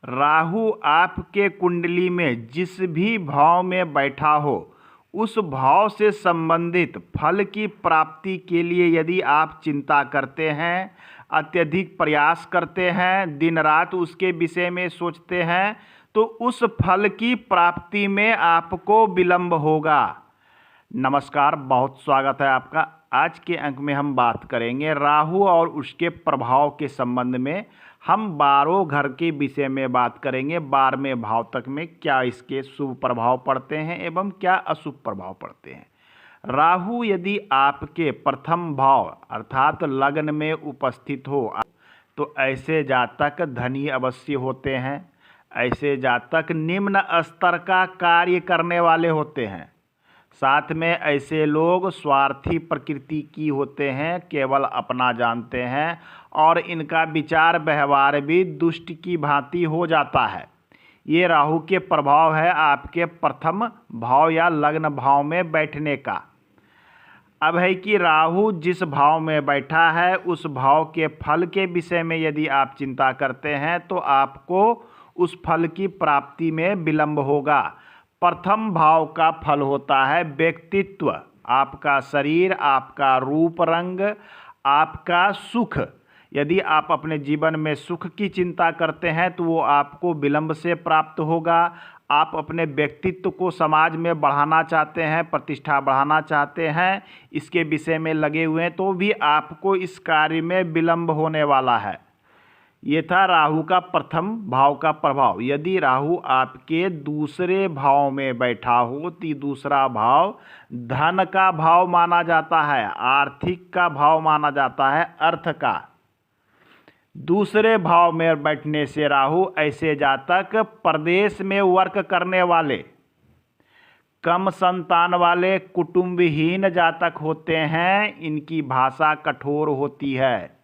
राहु आपके कुंडली में जिस भी भाव में बैठा हो, उस भाव से संबंधित फल की प्राप्ति के लिए यदि आप चिंता करते हैं, अत्यधिक प्रयास करते हैं, दिन रात उसके विषय में सोचते हैं, तो उस फल की प्राप्ति में आपको विलंब होगा। नमस्कार, बहुत स्वागत है आपका। आज के अंक में हम बात करेंगे राहु और उसके प्रभाव के संबंध में। हम 12 घर के विषय में बात करेंगे। 12वें भाव तक में क्या इसके शुभ प्रभाव पड़ते हैं एवं क्या अशुभ प्रभाव पड़ते हैं। राहु यदि आपके प्रथम भाव अर्थात लग्न में उपस्थित हो तो ऐसे जातक धनी अवश्य होते हैं। ऐसे जातक निम्न स्तर का कार्य करने वाले होते हैं। साथ में ऐसे लोग स्वार्थी प्रकृति की होते हैं, केवल अपना जानते हैं और इनका विचार व्यवहार भी दुष्ट की भांति हो जाता है। ये राहु के प्रभाव है आपके प्रथम भाव या लग्न भाव में बैठने का। अब है कि राहु जिस भाव में बैठा है उस भाव के फल के विषय में यदि आप चिंता करते हैं तो आपको उस फल की प्राप्ति में विलंब होगा। प्रथम भाव का फल होता है व्यक्तित्व, आपका शरीर, आपका रूप रंग, आपका सुख। यदि आप अपने जीवन में सुख की चिंता करते हैं तो वो आपको विलंब से प्राप्त होगा। आप अपने व्यक्तित्व को समाज में बढ़ाना चाहते हैं, प्रतिष्ठा बढ़ाना चाहते हैं, इसके विषय में लगे हुए हैं तो भी आपको इस कार्य में विलंब होने वाला है। ये था राहु का प्रथम भाव का प्रभाव। यदि राहु आपके दूसरे भाव में बैठा हो तो दूसरा भाव धन का भाव माना जाता है, आर्थिक का भाव माना जाता है, अर्थ का। दूसरे भाव में बैठने से राहु ऐसे जातक प्रदेश में वर्क करने वाले, कम संतान वाले, कुटुंबहीन जातक होते हैं। इनकी भाषा कठोर होती है।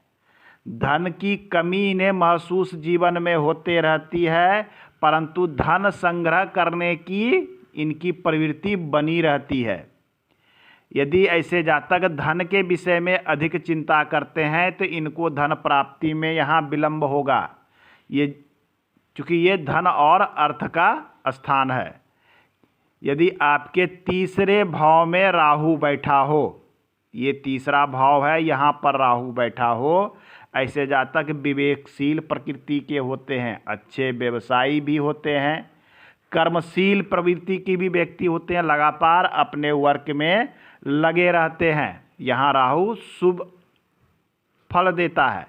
धन की कमी इन्हें महसूस जीवन में होते रहती है, परंतु धन संग्रह करने की इनकी प्रवृत्ति बनी रहती है। यदि ऐसे जातक धन के विषय में अधिक चिंता करते हैं तो इनको धन प्राप्ति में यहाँ विलंब होगा। चूँकि ये धन और अर्थ का स्थान है। यदि आपके तीसरे भाव में राहु बैठा हो, ये तीसरा भाव है, यहाँ पर राहु बैठा हो, ऐसे जातक विवेकशील प्रकृति के होते हैं, अच्छे व्यवसायी भी होते हैं, कर्मशील प्रवृत्ति के भी व्यक्ति होते हैं, लगातार अपने वर्क में लगे रहते हैं। यहाँ राहु शुभ फल देता है।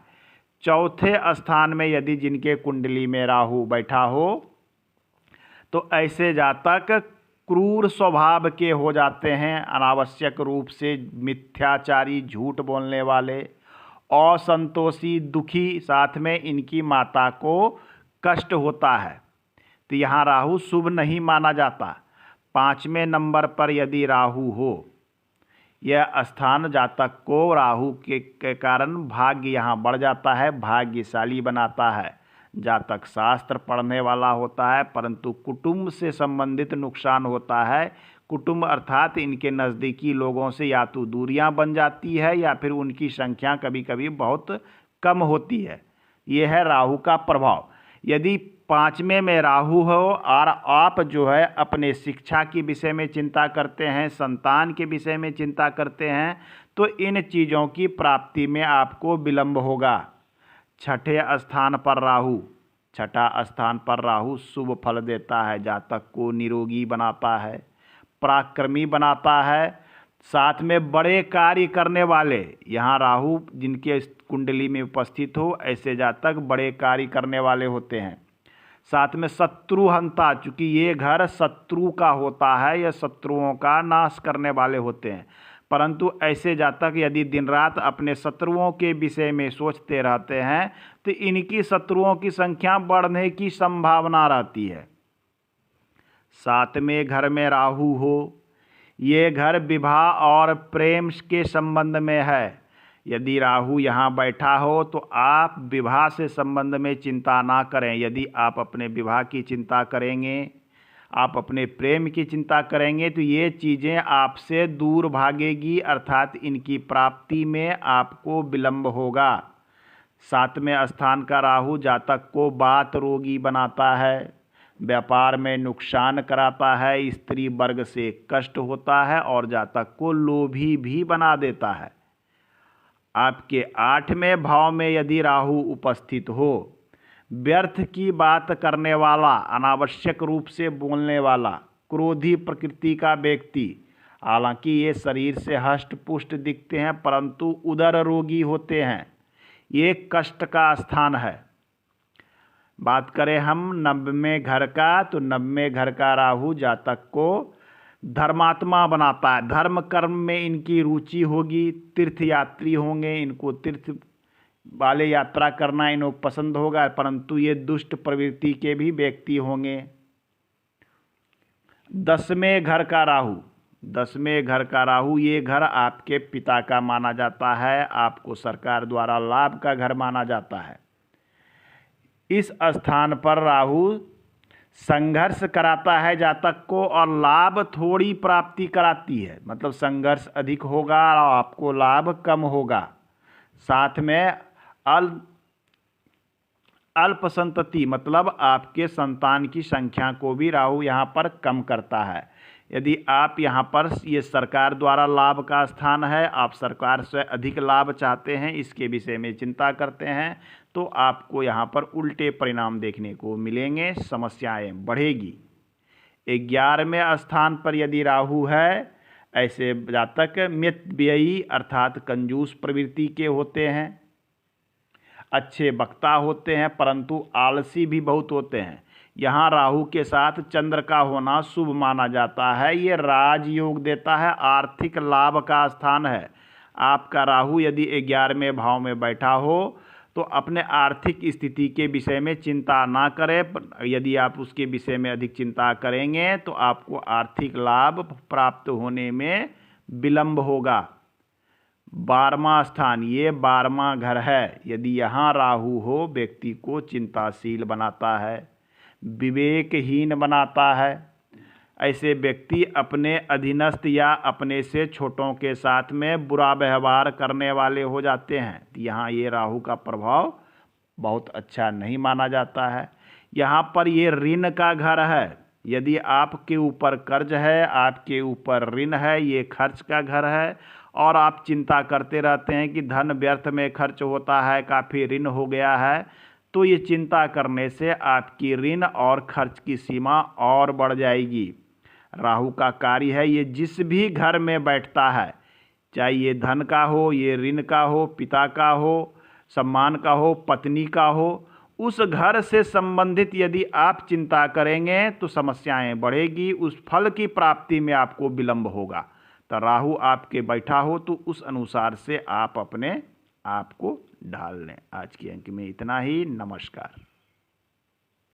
चौथे स्थान में यदि जिनके कुंडली में राहु बैठा हो तो ऐसे जातक क्रूर स्वभाव के हो जाते हैं, अनावश्यक रूप से मिथ्याचारी, झूठ बोलने वाले, असंतोषी, दुखी, साथ में इनकी माता को कष्ट होता है। तो यहाँ राहु शुभ नहीं माना जाता। 5वें नंबर पर यदि राहु हो, यह स्थान जातक को राहु के कारण भाग्य यहाँ बढ़ जाता है, भाग्यशाली बनाता है। जातक शास्त्र पढ़ने वाला होता है, परंतु कुटुंब से संबंधित नुकसान होता है। कुटुंब अर्थात इनके नज़दीकी लोगों से या तो दूरियां बन जाती है या फिर उनकी संख्या कभी कभी बहुत कम होती है। ये है राहु का प्रभाव। यदि 5वें में राहु हो और आप जो है अपने शिक्षा के विषय में चिंता करते हैं, संतान के विषय में चिंता करते हैं, तो इन चीज़ों की प्राप्ति में आपको विलंब होगा। 6ठे स्थान पर राहु, 6ठा स्थान पर राहु शुभ फल देता है, जातक को निरोगी बनाता है, पराक्रमी बनाता है, साथ में बड़े कार्य करने वाले। यहाँ राहु जिनके कुंडली में उपस्थित हो ऐसे जातक बड़े कार्य करने वाले होते हैं। साथ में शत्रुहंता, चूँकि ये घर शत्रु का होता है, यह शत्रुओं का नाश करने वाले होते हैं, परंतु ऐसे जातक यदि दिन रात अपने शत्रुओं के विषय में सोचते रहते हैं तो इनकी शत्रुओं की संख्या बढ़ने की संभावना रहती है। 7वें घर में राहु हो, ये घर विवाह और प्रेम के संबंध में है। यदि राहु यहाँ बैठा हो तो आप विवाह से संबंध में चिंता ना करें। यदि आप अपने विवाह की चिंता करेंगे, आप अपने प्रेम की चिंता करेंगे तो ये चीज़ें आपसे दूर भागेगी, अर्थात इनकी प्राप्ति में आपको विलंब होगा। 7वें स्थान का राहु जातक को वात रोगी बनाता है, व्यापार में नुकसान कराता है, स्त्री वर्ग से कष्ट होता है और जातक को लोभी भी बना देता है। आपके 8वें भाव में यदि राहु उपस्थित हो, व्यर्थ की बात करने वाला, अनावश्यक रूप से बोलने वाला, क्रोधी प्रकृति का व्यक्ति, हालांकि ये शरीर से हष्ट पुष्ट दिखते हैं परंतु उदर रोगी होते हैं, ये कष्ट का स्थान है। बात करें हम 9वें घर का, तो 9वें घर का राहु जातक को धर्मात्मा बनाता है, धर्म कर्म में इनकी रुचि होगी, तीर्थ यात्री होंगे, इनको तीर्थ वाले यात्रा करना इनको पसंद होगा, परंतु ये दुष्ट प्रवृत्ति के भी व्यक्ति होंगे। 10वें घर का राहु, 10वें घर का राहु, ये घर आपके पिता का माना जाता है, आपको सरकार द्वारा लाभ का घर माना जाता है। इस स्थान पर राहु संघर्ष कराता है जातक को और लाभ थोड़ी प्राप्ति कराती है, मतलब संघर्ष अधिक होगा और आपको लाभ कम होगा। साथ में अल्प संतति, मतलब आपके संतान की संख्या को भी राहु यहाँ पर कम करता है। यदि आप यहाँ पर, ये सरकार द्वारा लाभ का स्थान है, आप सरकार से अधिक लाभ चाहते हैं, इसके विषय में चिंता करते हैं, तो आपको यहाँ पर उल्टे परिणाम देखने को मिलेंगे, समस्याएं बढ़ेगी। 11वें स्थान पर यदि राहु है, ऐसे जातक मितव्ययी अर्थात कंजूस प्रवृत्ति के होते हैं, अच्छे वक्ता होते हैं परंतु आलसी भी बहुत होते हैं। यहाँ राहु के साथ चंद्र का होना शुभ माना जाता है, ये राजयोग देता है, आर्थिक लाभ का स्थान है। आपका राहु यदि 11वें भाव में बैठा हो तो अपने आर्थिक स्थिति के विषय में चिंता ना करें, यदि आप उसके विषय में अधिक चिंता करेंगे तो आपको आर्थिक लाभ प्राप्त होने में विलंब होगा। 12वां स्थान, ये 12वां घर है, यदि यहाँ राहु हो व्यक्ति को चिंताशील बनाता है, विवेकहीन बनाता है। ऐसे व्यक्ति अपने अधीनस्थ या अपने से छोटों के साथ में बुरा व्यवहार करने वाले हो जाते हैं। यहाँ ये राहु का प्रभाव बहुत अच्छा नहीं माना जाता है। यहाँ पर ये ऋण का घर है, यदि आपके ऊपर कर्ज है, आपके ऊपर ऋण है, ये खर्च का घर है और आप चिंता करते रहते हैं कि धन व्यर्थ में खर्च होता है, काफ़ी ऋण हो गया है, तो ये चिंता करने से आपकी ऋण और खर्च की सीमा और बढ़ जाएगी। राहु का कार्य है, ये जिस भी घर में बैठता है, चाहे ये धन का हो, ये ऋण का हो, पिता का हो, सम्मान का हो, पत्नी का हो, उस घर से संबंधित यदि आप चिंता करेंगे तो समस्याएं बढ़ेगी, उस फल की प्राप्ति में आपको विलंब होगा। तो राहु आपके बैठा हो तो उस अनुसार से आप अपने आप को ढाल लें। आज के अंक में इतना ही। नमस्कार।